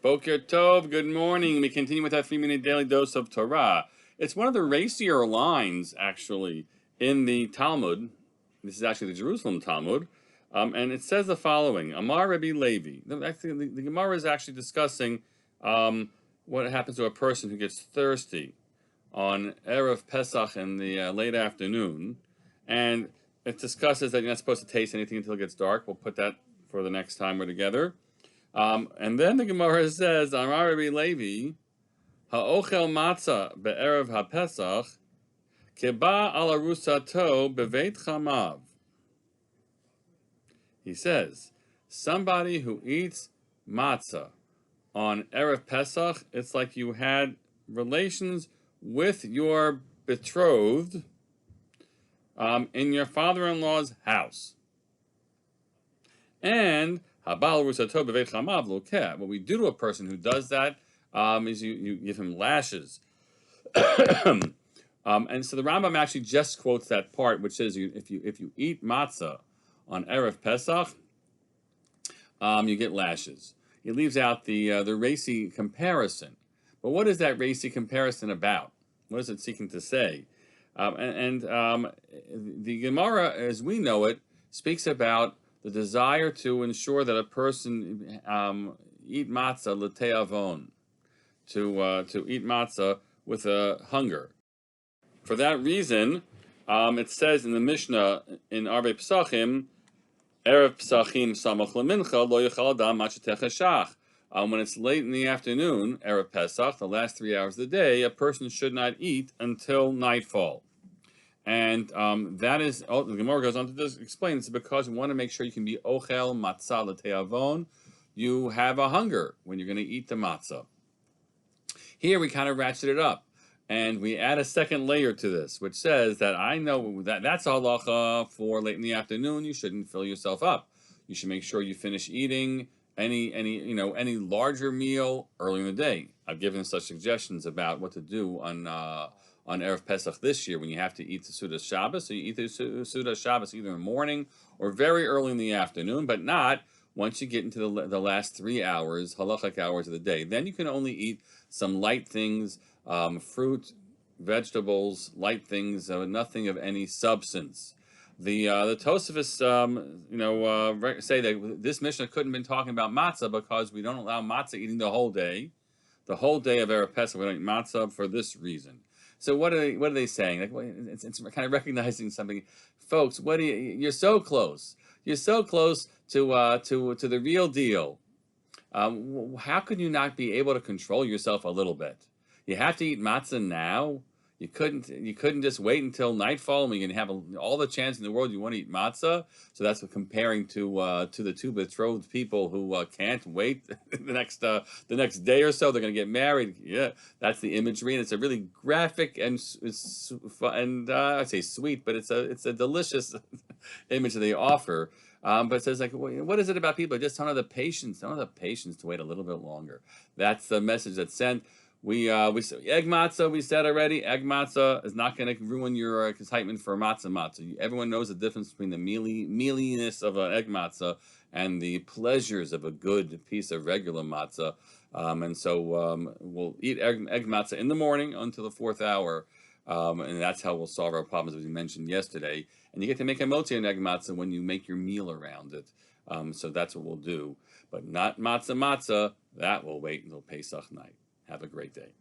Boker Tov, good morning. We continue with our 3-minute daily dose of Torah. It's one of the racier lines, actually, in the Talmud. This is actually the Jerusalem Talmud. And it says the following, Amar Rabbi Levi. Actually, the Gemara is actually discussing what happens to a person who gets thirsty on Erev Pesach in the late afternoon. And it discusses that you're not supposed to taste anything until it gets dark. We'll put that for the next time we're together. And then the Gemara says, Amar Rabbi Levi, Ha'ochel matzah be'erev ha'pesach, keba al arusato beveit chamav. He says, somebody who eats matzah on Erev Pesach, it's like you had relations with your betrothed in your father-in-law's house. And what we do to a person who does that is you give him lashes. And so the Rambam actually just quotes that part, which says if you eat matzah on Erev Pesach, you get lashes. He leaves out the Racy comparison. But what is that Racy comparison about? What is it seeking to say? The Gemara, as we know it, speaks about the desire to ensure that a person eat matzah l'te'avon, to eat matzah with a hunger. For that reason, it says in the Mishnah in Arbe Pesachim, Erev Pesachim samach lemincha lo yechal adam machatech shach. When it's late in the afternoon, Erev Pesach, the last 3 hours of the day, a person should not eat until nightfall. And that is, the Gemara goes on to just explain, it's because we want to make sure you can be ochel matzah l'te'avon. You have a hunger when you're going to eat the matzah. Here we kind of ratchet it up, and we add a second layer to this, which says that I know that that's halacha for late in the afternoon. You shouldn't fill yourself up. You should make sure you finish eating any larger meal early in the day. I've given such suggestions about what to do on Erev Pesach this year when you have to eat the Suda Shabbos. So you eat the Suda Shabbos either in the morning or very early in the afternoon, but not once you get into the last 3 hours, halachic hours of the day. Then you can only eat some light things, fruit, vegetables, light things, nothing of any substance. The Tosafos, say that this Mishnah couldn't have been talking about matzah because we don't allow matzah eating the whole day. The whole day of Erev Pesach, we don't eat matzah for this reason. So what are they saying? Like, it's kind of recognizing something, folks. You're so close. You're so close to the real deal. How could you not be able to control yourself a little bit? You have to eat matzah now. You couldn't just wait until nightfall when you can have all the chance in the world you want to eat matzah. So that's what comparing to the two betrothed people who can't wait the next day or so. They're going to get married. Yeah, that's the imagery, and it's a really graphic and I'd say sweet, but it's a delicious image that they offer. But it says, like, what is it about people? Just don't have the patience. Don't have the patience to wait a little bit longer. That's the message that's sent. We said egg matzah. We said already, egg matzah is not going to ruin your excitement for matzah. Everyone knows the difference between the mealiness of an egg matzah and the pleasures of a good piece of regular matzah. And so we'll eat egg matzah in the morning until the 4th hour, and that's how we'll solve our problems, as we mentioned yesterday. And you get to make a motzi and egg matzah when you make your meal around it. So that's what we'll do. But not matzah. That will wait until Pesach night. Have a great day.